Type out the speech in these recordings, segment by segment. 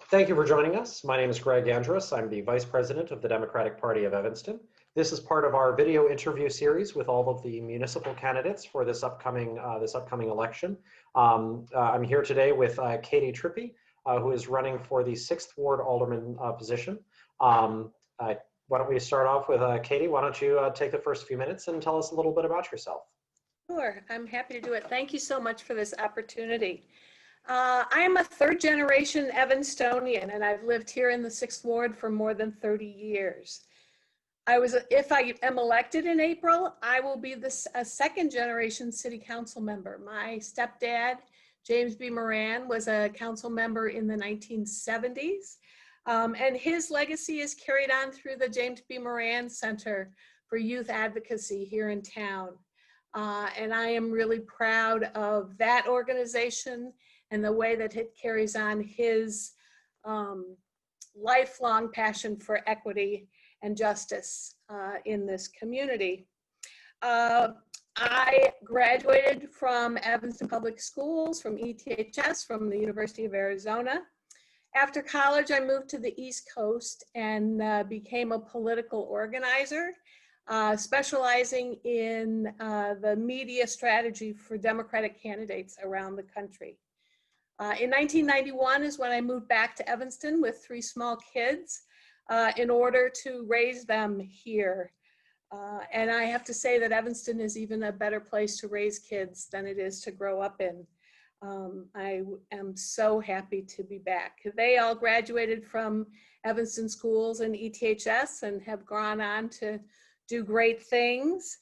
Thank you for joining us. My name is Greg Andrus. I'm the Vice President of the Democratic Party of Evanston. This is part of our video interview series with all of the municipal candidates for this upcoming election. I'm here today with Katie Trippi, who is running for the 6th Ward Alderman position. Why don't we start off with Katie? Why don't you take the first few minutes and tell us a little bit about yourself? Sure, I'm happy to do it. Thank you so much for this opportunity. I am a third-generation Evanstonian, and I've lived here in the 6th Ward for more than 30 years. If I am elected in April, I will be a second-generation city council member. My stepdad, James B. Moran, was a council member in the 1970s, and his legacy is carried on through the James B. Moran Center for Youth Advocacy here in town. And I am really proud of that organization and the way that it carries on his lifelong passion for equity and justice in this community. I graduated from Evanston Public Schools, from ETHS, from the University of Arizona. After college, I moved to the East Coast and became a political organizer, specializing in the media strategy for Democratic candidates around the country. In 1991 is when I moved back to Evanston with 3 small kids in order to raise them here. And I have to say that Evanston is even a better place to raise kids than it is to grow up in. I am so happy to be back. They all graduated from Evanston schools and ETHS and have gone on to do great things.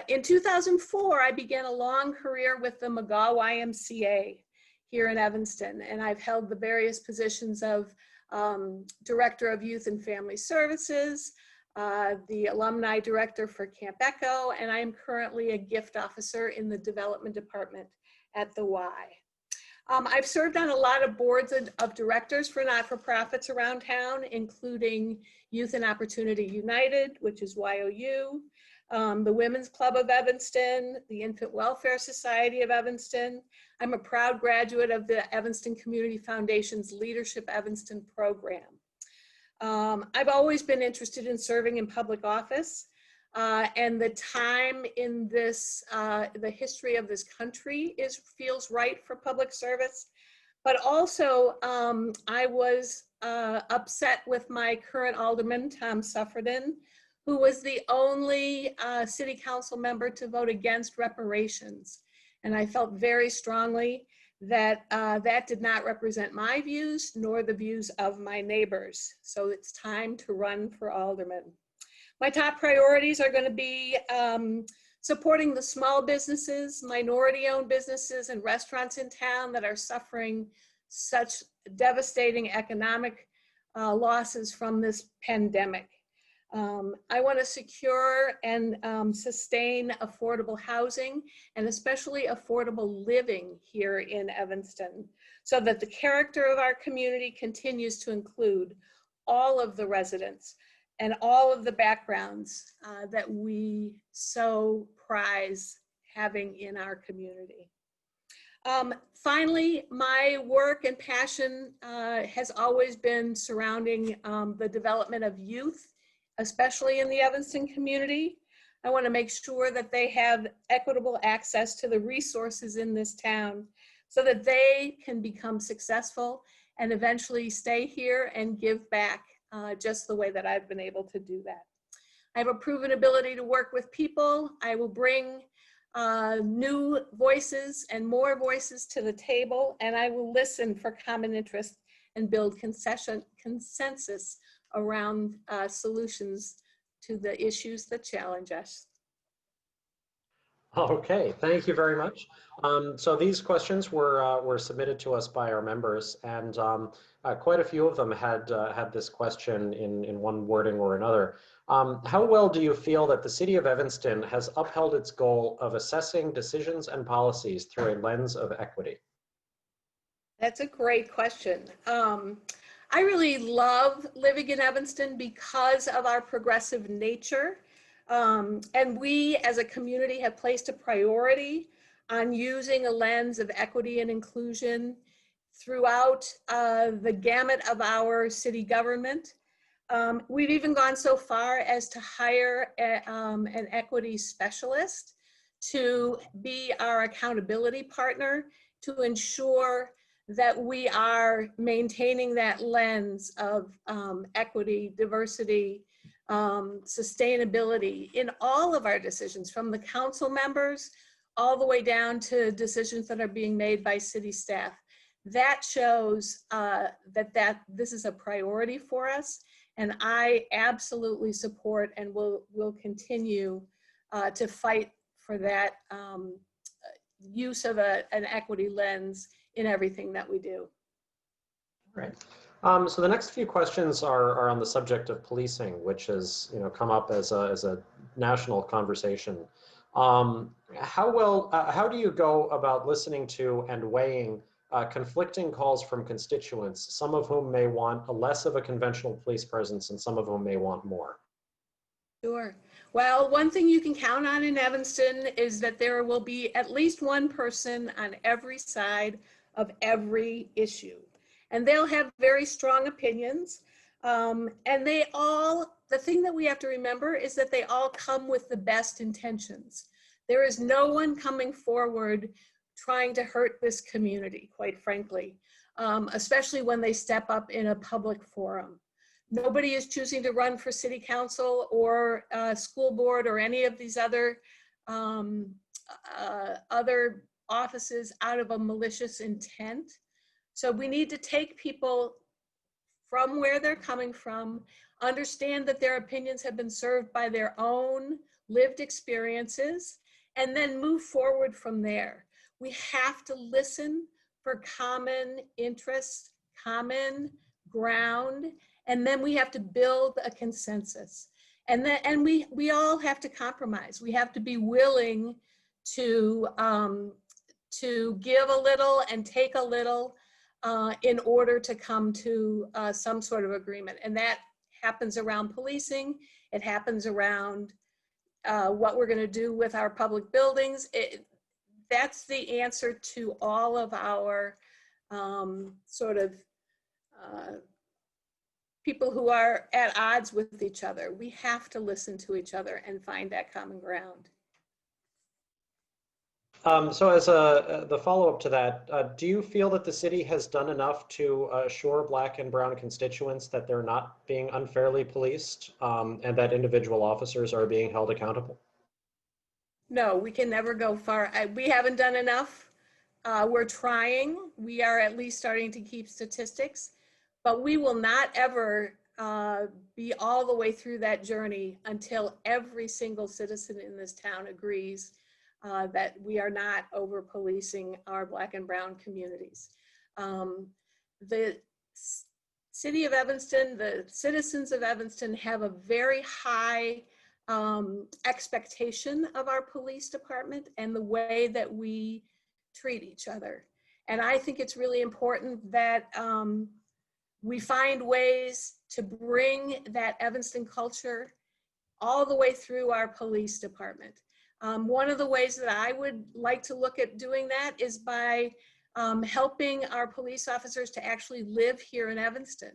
In 2004, I began a long career with the McGaw YMCA here in Evanston, and I've held the various positions of Director of Youth and Family Services, the Alumni Director for Camp Echo, and I am currently a gift officer in the Development Department at the Y. I've served on a lot of boards of directors for not-for-profits around town, including Youth and Opportunity United, which is YOU, the Women's Club of Evanston, the Infant Welfare Society of Evanston. I'm a proud graduate of the Evanston Community Foundation's Leadership Evanston program. I've always been interested in serving in public office, and the time in this, the history of this country feels right for public service. But also, I was upset with my current alderman, Tom Suffredin, who was the only city council member to vote against reparations. And I felt very strongly that that did not represent my views nor the views of my neighbors. So it's time to run for alderman. My top priorities are going to be supporting the small businesses, minority-owned businesses, and restaurants in town that are suffering such devastating economic losses from this pandemic. I want to secure and sustain affordable housing and especially affordable living here in Evanston so that the character of our community continues to include all of the residents and all of the backgrounds that we so prize having in our community. Finally, my work and passion has always been surrounding the development of youth, especially in the Evanston community. I want to make sure that they have equitable access to the resources in this town so that they can become successful and eventually stay here and give back just the way that I've been able to do that. I have a proven ability to work with people. I will bring new voices and more voices to the table, and I will listen for common interest and build consensus around solutions to the issues that challenge us. Okay, thank you very much. So these questions were submitted to us by our members, and quite a few of them had this question in one wording or another. How well do you feel that the City of Evanston has upheld its goal of assessing decisions and policies through a lens of equity? That's a great question. I really love living in Evanston because of our progressive nature. And we as a community have placed a priority on using a lens of equity and inclusion throughout the gamut of our city government. We've even gone so far as to hire an equity specialist to be our accountability partner to ensure that we are maintaining that lens of equity, diversity, sustainability in all of our decisions, from the council members all the way down to decisions that are being made by city staff. That shows that this is a priority for us, and I absolutely support and will continue to fight for that use of an equity lens in everything that we do. Right. So the next few questions are on the subject of policing, which has come up as a national conversation. How do you go about listening to and weighing conflicting calls from constituents, some of whom may want less of a conventional police presence and some of whom may want more? Sure. Well, one thing you can count on in Evanston is that there will be at least one person on every side of every issue. And they'll have very strong opinions. And the thing that we have to remember is that they all come with the best intentions. There is no one coming forward trying to hurt this community, quite frankly, especially when they step up in a public forum. Nobody is choosing to run for city council or school board or any of these other offices out of a malicious intent. So we need to take people from where they're coming from, understand that their opinions have been served by their own lived experiences, and then move forward from there. We have to listen for common interests, common ground, and then we have to build a consensus. And we all have to compromise. We have to be willing to give a little and take a little in order to come to some sort of agreement. And that happens around policing. It happens around what we're going to do with our public buildings. That's the answer to all of our people who are at odds with each other. We have to listen to each other and find that common ground. So as the follow-up to that, do you feel that the city has done enough to assure Black and brown constituents that they're not being unfairly policed and that individual officers are being held accountable? No, we can never go far. We haven't done enough. We're trying. We are at least starting to keep statistics, but we will not ever be all the way through that journey until every single citizen in this town agrees that we are not over policing our Black and brown communities. The city of Evanston, the citizens of Evanston have a very high expectation of our police department and the way that we treat each other. And I think it's really important that we find ways to bring that Evanston culture all the way through our police department. One of the ways that I would like to look at doing that is by helping our police officers to actually live here in Evanston,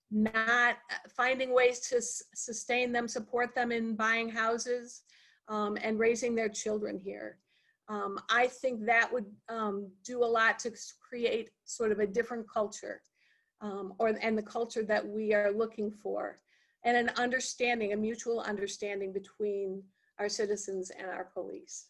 not finding ways to sustain them, support them in buying houses and raising their children here. I think that would do a lot to create sort of a different culture and the culture that we are looking for, and an understanding, a mutual understanding between our citizens and our police.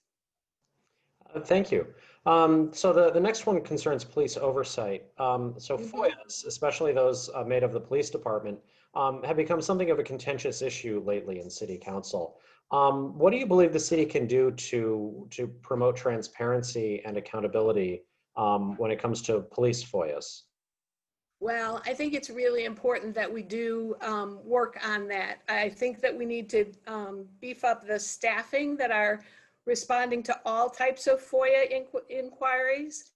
Thank you. So the next one concerns police oversight. So FOIAs, especially those made of the police department, have become something of a contentious issue lately in city council. What do you believe the city can do to promote transparency and accountability when it comes to police FOIAs? Well, I think it's really important that we do work on that. I think that we need to beef up the staffing that are responding to all types of FOIA inquiries,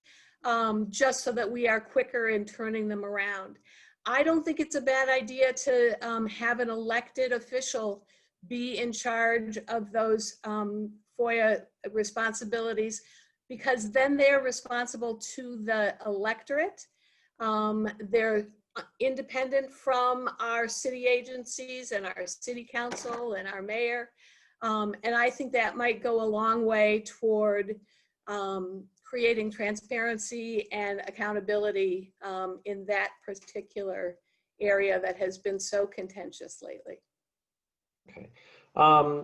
just so that we are quicker in turning them around. I don't think it's a bad idea to have an elected official be in charge of those FOIA responsibilities, because then they're responsible to the electorate. They're independent from our city agencies and our city council and our mayor. And I think that might go a long way toward creating transparency and accountability in that particular area that has been so contentious lately. Okay.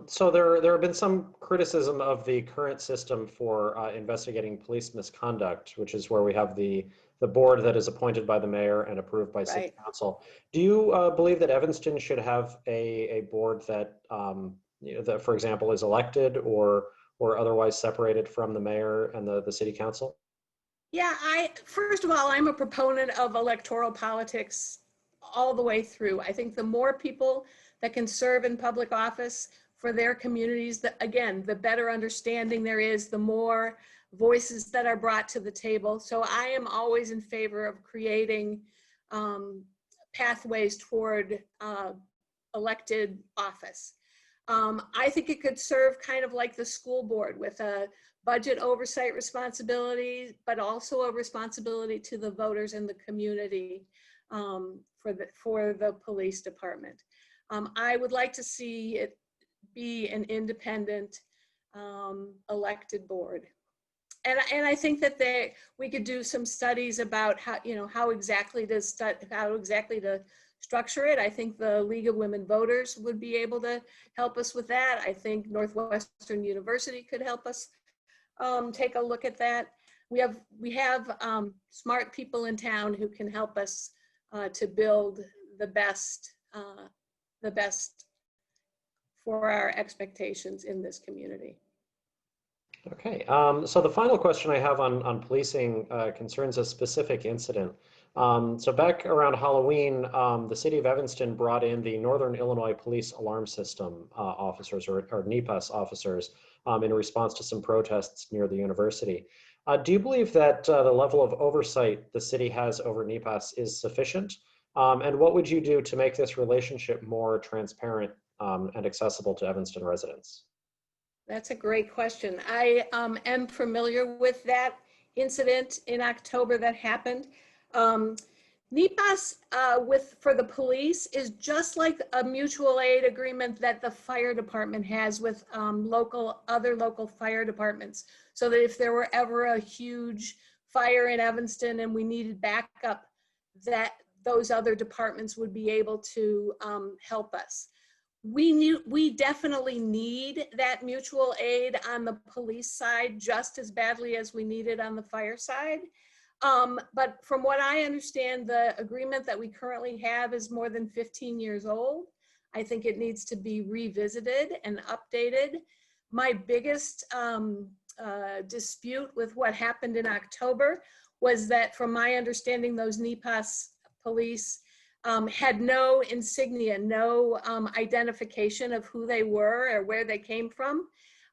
So there have been some criticism of the current system for investigating police misconduct, which is where we have the board that is appointed by the mayor and approved by city council. Do you believe that Evanston should have a board that, that, for example, is elected or otherwise separated from the mayor and the city council? Yeah, first of all, I'm a proponent of electoral politics all the way through. I think the more people that can serve in public office for their communities, again, the better understanding there is, the more voices that are brought to the table. So I am always in favor of creating pathways toward elected office. I think it could serve kind of like the school board with a budget oversight responsibility, but also a responsibility to the voters and the community for the police department. I would like to see it be an independent elected board. And I think that we could do some studies about how exactly to structure it. I think the League of Women Voters would be able to help us with that. I think Northwestern University could help us take a look at that. We have smart people in town who can help us to build the best for our expectations in this community. Okay, so the final question I have on policing concerns a specific incident. So back around Halloween, the city of Evanston brought in the Northern Illinois Police Alarm System officers, or NEPAS officers, in response to some protests near the university. Do you believe that the level of oversight the city has over NEPAS is sufficient? And what would you do to make this relationship more transparent and accessible to Evanston residents? That's a great question. I am familiar with that incident in October that happened. NEPAS for the police is just like a mutual aid agreement that the fire department has with other local fire departments. So that if there were ever a huge fire in Evanston and we needed backup, that those other departments would be able to help us. We definitely need that mutual aid on the police side just as badly as we need it on the fire side. But from what I understand, the agreement that we currently have is more than 15 years old. I think it needs to be revisited and updated. My biggest dispute with what happened in October was that, from my understanding, those NEPAS police had no insignia, no identification of who they were or where they came from.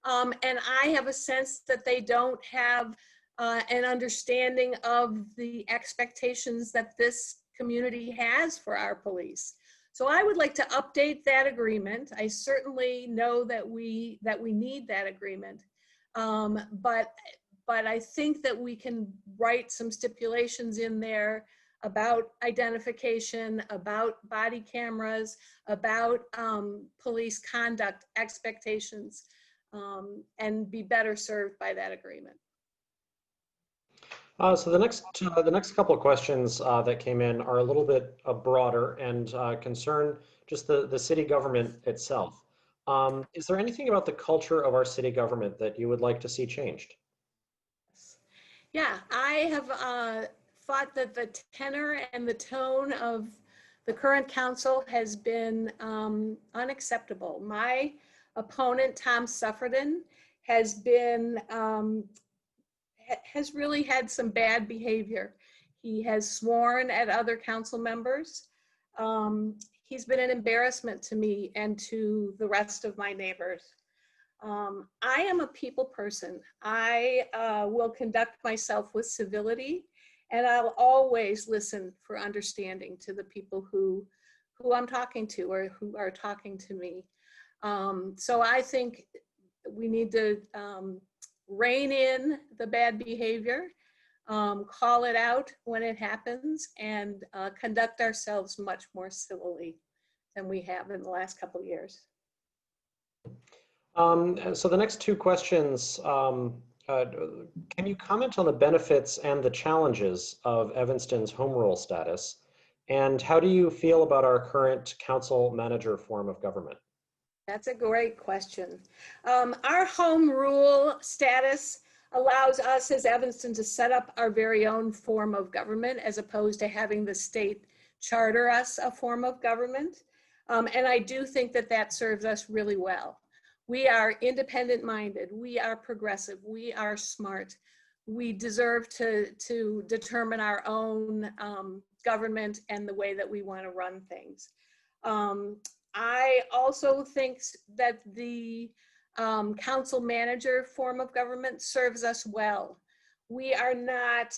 And I have a sense that they don't have an understanding of the expectations that this community has for our police. So I would like to update that agreement. I certainly know that we need that agreement. But I think that we can write some stipulations in there about identification, about body cameras, about police conduct expectations, and be better served by that agreement. So the next couple of questions that came in are a little bit broader and concern just the city government itself. Is there anything about the culture of our city government that you would like to see changed? Yeah, I have thought that the tenor and the tone of the current council has been unacceptable. My opponent, Tom Suffredin, has really had some bad behavior. He has sworn at other council members. He's been an embarrassment to me and to the rest of my neighbors. I am a people person. I will conduct myself with civility, and I'll always listen for understanding to the people who I'm talking to or who are talking to me. So I think we need to rein in the bad behavior. call it out when it happens, and conduct ourselves much more civilly than we have in the last couple of years. So the next two questions, can you comment on the benefits and the challenges of Evanston's home rule status? And how do you feel about our current council manager form of government? That's a great question. Our home rule status allows us as Evanston to set up our very own form of government as opposed to having the state charter us a form of government. And I do think that that serves us really well. We are independent minded, we are progressive, we are smart. We deserve to determine our own government and the way that we want to run things. I also think that the council manager form of government serves us well. We are not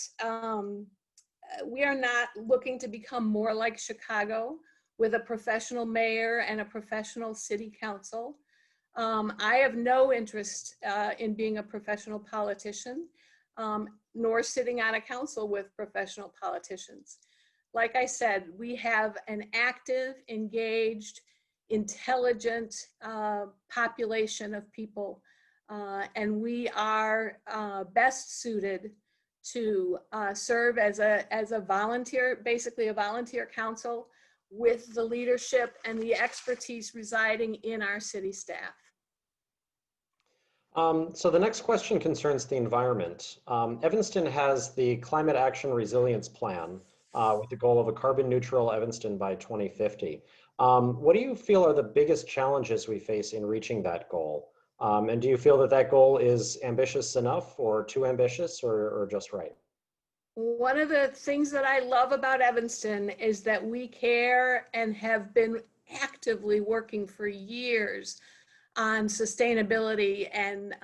looking to become more like Chicago with a professional mayor and a professional city council. I have no interest in being a professional politician, nor sitting on a council with professional politicians. Like I said, we have an active, engaged, intelligent population of people, and we are best suited to serve as a volunteer, basically a volunteer council with the leadership and the expertise residing in our city staff. So the next question concerns the environment. Evanston has the Climate Action Resilience Plan with the goal of a carbon neutral Evanston by 2050. What do you feel are the biggest challenges we face in reaching that goal? And do you feel that that goal is ambitious enough or too ambitious or just right? One of the things that I love about Evanston is that we care and have been actively working for years on sustainability and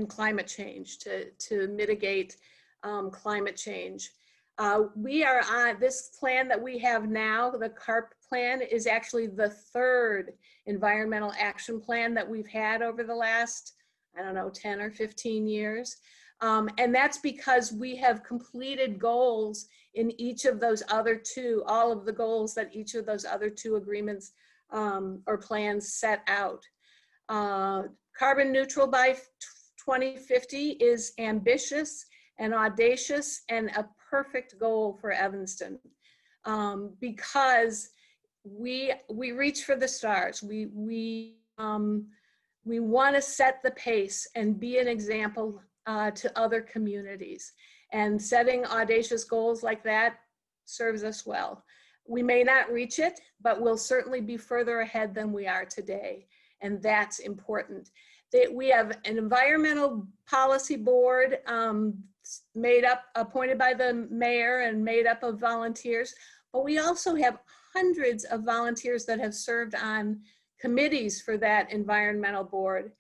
climate change to mitigate climate change. We are on this plan that we have now, the CARP plan, is actually the third environmental action plan that we've had over the last, I don't know, 10 or 15 years. And that's because we have completed goals in each of those other two, all of the goals that each of those other two agreements or plans set out. Carbon neutral by 2050 is ambitious and audacious and a perfect goal for Evanston because we reach for the stars. We want to set the pace and be an example to other communities, and setting audacious goals like that serves us well. We may not reach it, but we'll certainly be further ahead than we are today, and that's important. We have an environmental policy board appointed by the mayor and made up of volunteers, but we also have hundreds of volunteers that have served on committees for that environmental board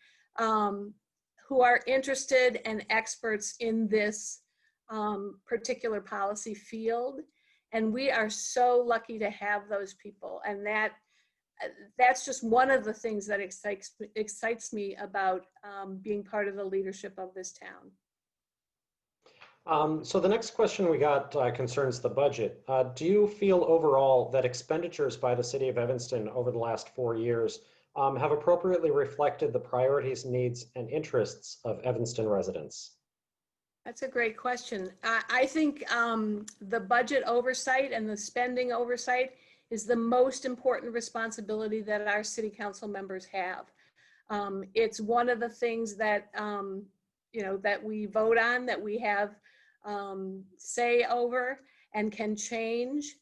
who are interested and experts in this particular policy field. And we are so lucky to have those people. And that's just one of the things that excites me about being part of the leadership of this town. So the next question we got concerns the budget. Do you feel overall that expenditures by the city of Evanston over the last 4 years have appropriately reflected the priorities, needs, and interests of Evanston residents? That's a great question. I think the budget oversight and the spending oversight is the most important responsibility that our city council members have. It's one of the things that that we vote on, that we have say over and can change.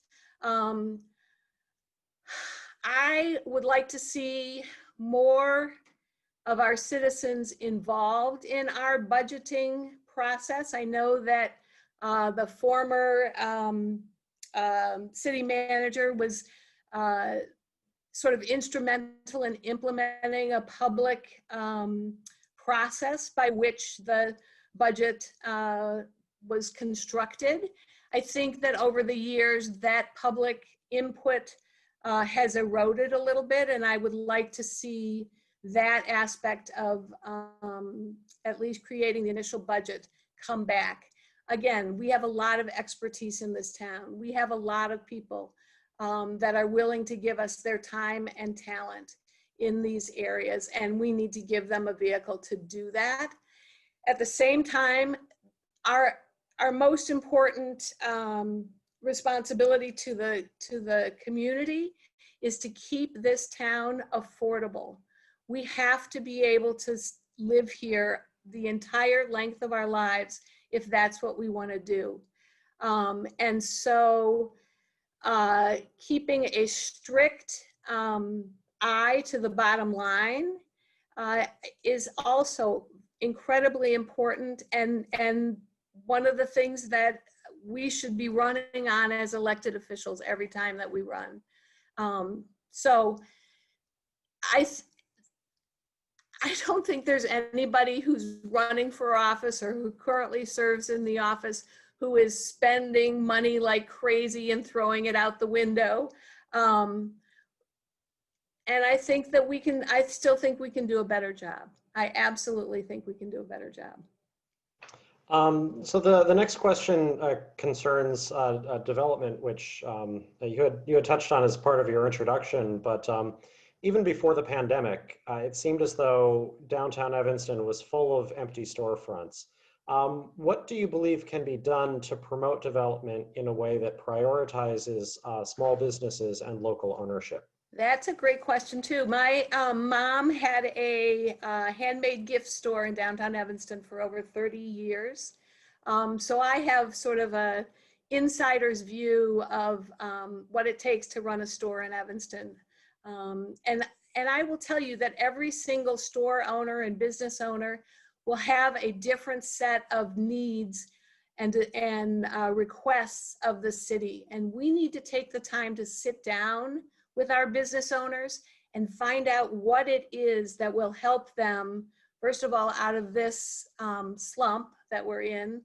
I would like to see more of our citizens involved in our budgeting process. I know that the former city manager was sort of instrumental in implementing a public process by which the budget was constructed. I think that over the years that public input has eroded a little bit, and I would like to see that aspect of at least creating the initial budget come back. again, we have a lot of expertise in this town. We have a lot of people that are willing to give us their time and talent in these areas, and we need to give them a vehicle to do that. At the same time, our most important responsibility to the community is to keep this town affordable. We have to be able to live here the entire length of our lives if that's what we want to do. And so keeping a strict eye to the bottom line is also incredibly important, and one of the things that we should be running on as elected officials every time that we run. So I don't think there's anybody who's running for office or who currently serves in the office who is spending money like crazy and throwing it out the window. And I think that I still think we can do a better job. I absolutely think we can do a better job. So the next question concerns development, which you had touched on as part of your introduction, but even before the pandemic, it seemed as though downtown Evanston was full of empty storefronts. What do you believe can be done to promote development in a way that prioritizes small businesses and local ownership? That's a great question too. My mom had a handmade gift store in downtown Evanston for over 30 years. So I have sort of a insider's view of what it takes to run a store in Evanston. And I will tell you that every single store owner and business owner will have a different set of needs and requests of the city. And we need to take the time to sit down with our business owners and find out what it is that will help them, first of all, out of this slump that we're in,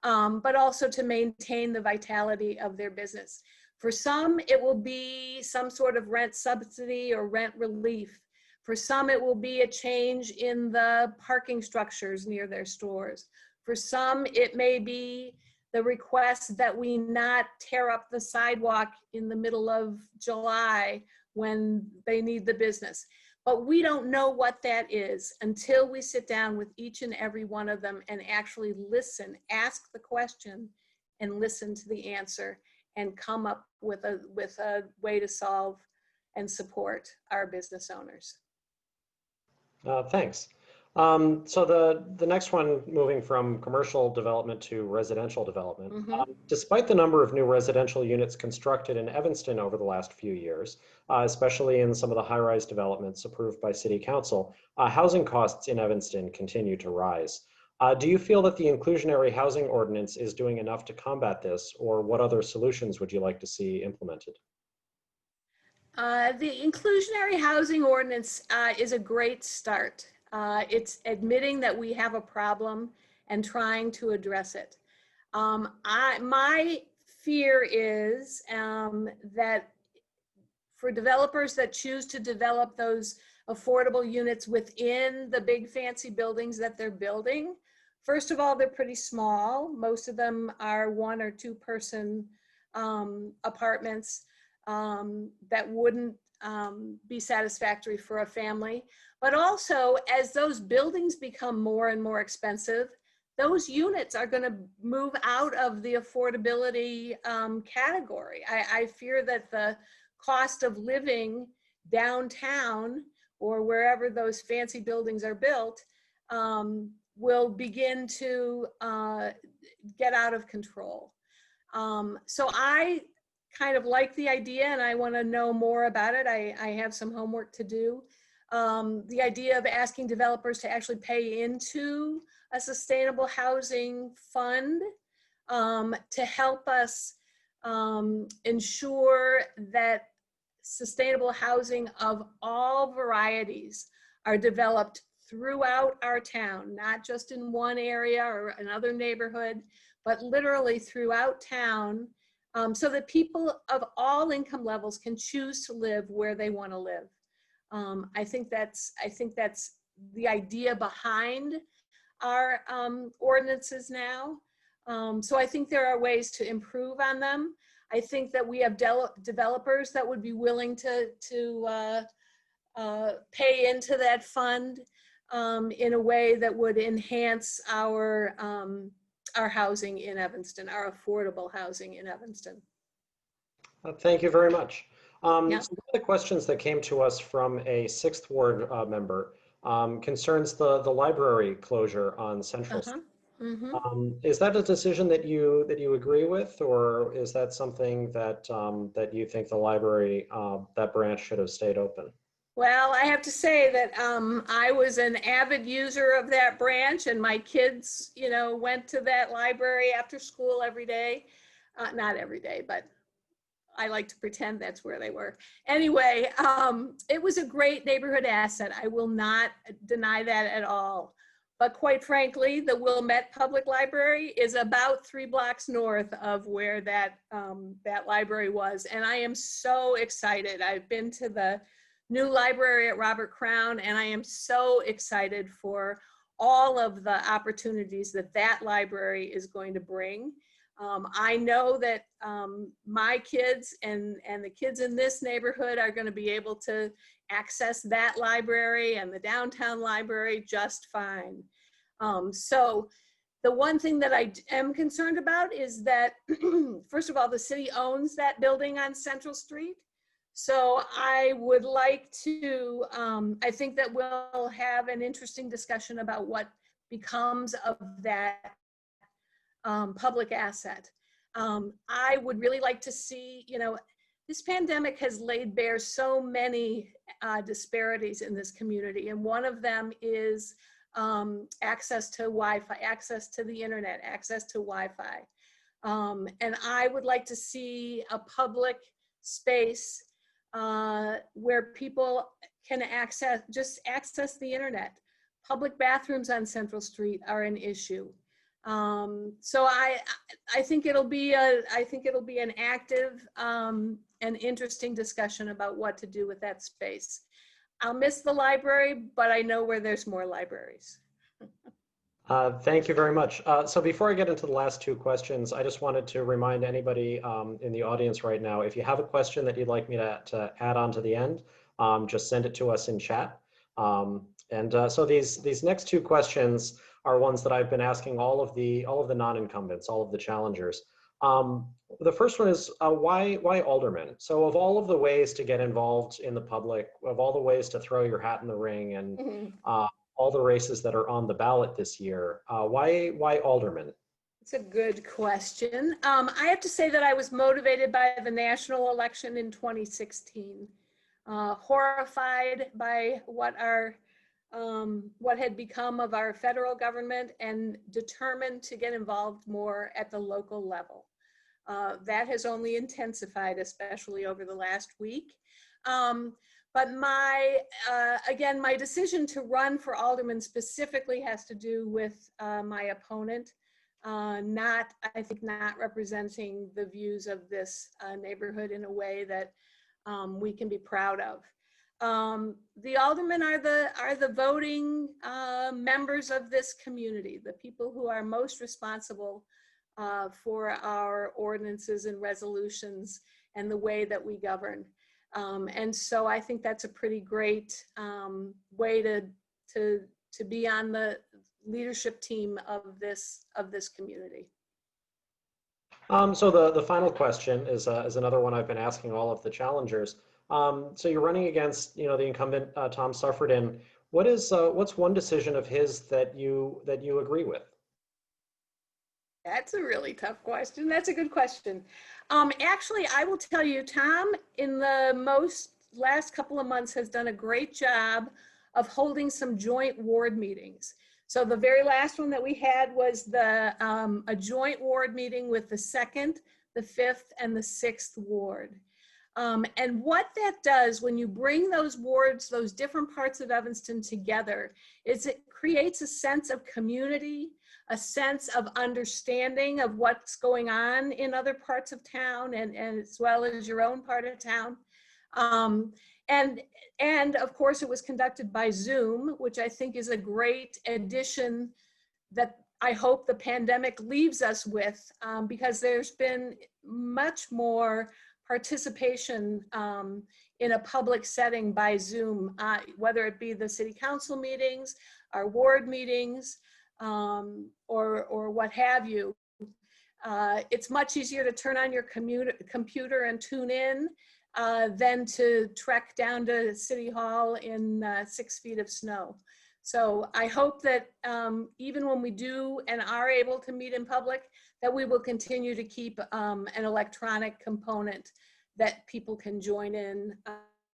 but also to maintain the vitality of their business. For some, it will be some sort of rent subsidy or rent relief. For some, it will be a change in the parking structures near their stores. For some, it may be the request that we not tear up the sidewalk in the middle of July when they need the business. But we don't know what that is until we sit down with each and every one of them and actually listen, ask the question and listen to the answer and come up with a way to solve and support our business owners. Thanks. So the next one, moving from commercial development to residential development, despite the number of new residential units constructed in Evanston over the last few years, especially in some of the high-rise developments approved by City Council, housing costs in Evanston continue to rise. Do you feel that the inclusionary housing ordinance is doing enough to combat this, or what other solutions would you like to see implemented? The inclusionary housing ordinance is a great start. It's admitting that we have a problem and trying to address it. My fear is that for developers that choose to develop those affordable units within the big fancy buildings that they're building, first of all, they're pretty small. Most of them are 1 or 2 person apartments that wouldn't be satisfactory for a family. But also, as those buildings become more and more expensive, those units are going to move out of the affordability category. I fear that the cost of living downtown or wherever those fancy buildings are built will begin to get out of control. So I kind of like the idea and I want to know more about it. I have some homework to do. The idea of asking developers to actually pay into a sustainable housing fund to help us ensure that sustainable housing of all varieties are developed throughout our town, not just in one area or another neighborhood, but literally throughout town, so that people of all income levels can choose to live where they want to live. I think that's the idea behind our ordinances now. So I think there are ways to improve on them. I think that we have developers that would be willing to pay into that fund in a way that would enhance our housing in Evanston, our affordable housing in Evanston. Thank you very much. Yeah. So one of the questions that came to us from a 6th Ward member concerns the library closure on Central Street. Is that a decision that you agree with, or is that something that that you think the library, that branch, should have stayed open? Well, I have to say that I was an avid user of that branch, and my kids, you know, went to that library after school every day. Not every day, but I like to pretend that's where they were. Anyway, it was a great neighborhood asset. I will not deny that at all. But quite frankly, the Wilmette Public Library is about 3 blocks north of where that, that library was. And I am so excited. I've been to the new library at Robert Crown, and I am so excited for all of the opportunities that that library is going to bring. I know that my kids and the kids in this neighborhood are going to be able to access that library and the downtown library just fine. So the one thing that I am concerned about is that, first of all, the city owns that building on Central Street. So I would like to, I think that we'll have an interesting discussion about what becomes of that public asset. I would really like to see, you know, this pandemic has laid bare so many disparities in this community, and one of them is access to Wi-Fi, access to the internet, access to Wi-Fi. And I would like to see a public space where people can just access the internet. Public bathrooms on Central Street are an issue. So I think it'll be an active and interesting discussion about what to do with that space. I'll miss the library, but I know where there's more libraries. Thank you very much. So before I get into the last 2 questions, I just wanted to remind anybody in the audience right now, if you have a question that you'd like me to add on to the end, just send it to us in chat. So these next 2 questions are ones that I've been asking all of the non-incumbents, all of the challengers. The first one is why Alderman? So of all of the ways to get involved in the public, of all the ways to throw your hat in the ring, and all the races that are on the ballot this year, why Alderman? It's a good question. I have to say that I was motivated by the national election in 2016, horrified by what had become of our federal government, and determined to get involved more at the local level. That has only intensified, especially over the last week. But again, my decision to run for alderman specifically has to do with my opponent, not representing the views of this neighborhood in a way that we can be proud of. The aldermen are the voting members of this community, the people who are most responsible for our ordinances and resolutions and the way that we govern. And so I think that's a pretty great way to be on the leadership team of this community. So the final question is another one I've been asking all of the challengers. So you're running against, the incumbent Tom Suffredin. What's one decision of his that you agree with? That's a really tough question. That's a good question. Actually, I will tell you, Tom, in the last couple of months, has done a great job of holding some joint ward meetings. So the very last one that we had was a joint ward meeting with the 2nd, the 5th, and the 6th ward. And what that does when you bring those wards, those different parts of Evanston together, is it creates a sense of community, a sense of understanding of what's going on in other parts of town, and as well as your own part of town. And of course, it was conducted by Zoom, which I think is a great addition that I hope the pandemic leaves us with, because there's been much more participation in a public setting by Zoom, whether it be the city council meetings, our ward meetings, or what have you. It's much easier to turn on your computer and tune in than to trek down to City Hall in 6 feet of snow. So I hope that even when we do and are able to meet in public, that we will continue to keep an electronic component that people can join in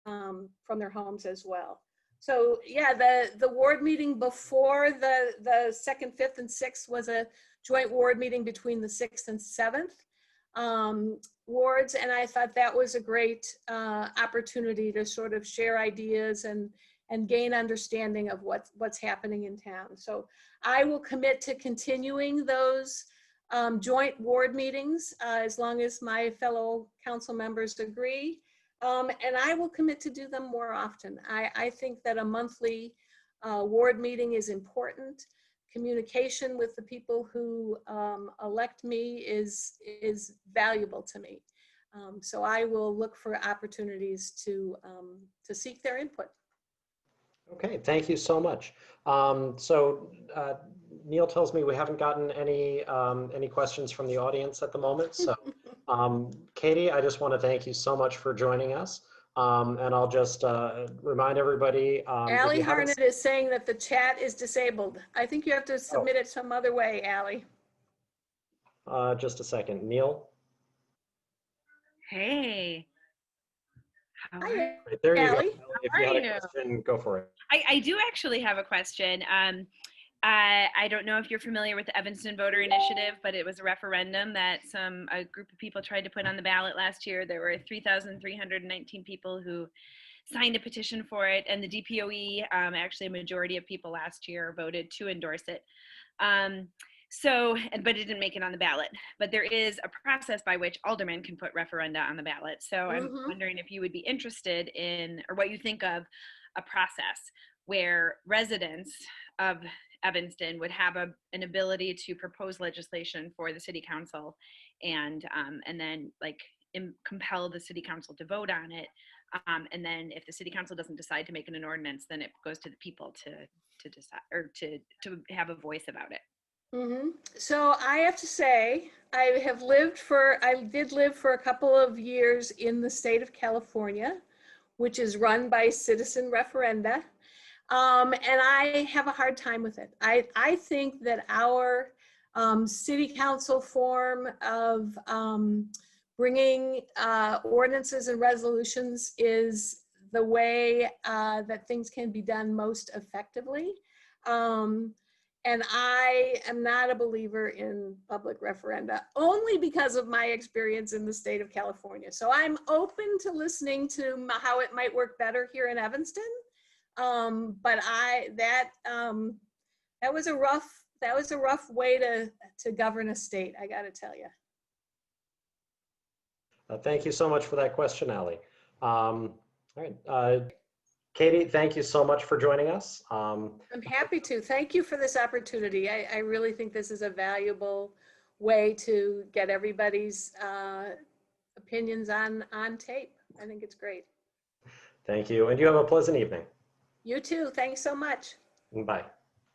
from their homes as well. So yeah, the ward meeting before the 2nd, 5th, and 6th was a joint ward meeting between the 6th and 7th wards, and I thought that was a great opportunity to sort of share ideas and gain understanding of what's happening in town. So I will commit to continuing those joint ward meetings as long as my fellow council members agree. And I will commit to do them more often. I think that a monthly ward meeting is important. Communication with the people who elect me is valuable to me. So I will look for opportunities to seek their input. Okay, thank you so much. Neil tells me we haven't gotten any questions from the audience at the moment. So Katie, I just want to thank you so much for joining us. And I'll just remind everybody. Allie Harnett is saying that the chat is disabled. I think you have to submit it some other way, Allie. Just a second, Neil. Hey. Hi, right, there you Allie. go. If you had a question, go for it. I do actually have a question. I don't know if you're familiar with the Evanston Voter Initiative, but it was a referendum that a group of people tried to put on the ballot last year. There were 3,319 people who signed a petition for it, and the DPOE, actually a majority of people last year voted to endorse it. But it didn't make it on the ballot. But there is a process by which aldermen can put referenda on the ballot. So I'm wondering if you would be interested in, or what you think of a process where residents of Evanston would have an ability to propose legislation for the city council, and then compel the city council to vote on it. And then if the city council doesn't decide to make it an ordinance, then it goes to the people to decide, or to have a voice about it. So I have to say, I did live for a couple of years in the state of California, which is run by citizen referenda. And I have a hard time with it. I think that our city council form of bringing ordinances and resolutions is the way that things can be done most effectively. And I am not a believer in public referenda, only because of my experience in the state of California. So I'm open to listening to how it might work better here in Evanston. But that was a rough way to govern a state, I got to tell you. Thank you so much for that question, Allie. All right. Katie, thank you so much for joining us. I'm happy to. Thank you for this opportunity. I really think this is a valuable way to get everybody's opinions on tape. I think it's great. Thank you. And you have a pleasant evening. You too. Thanks so much. Bye.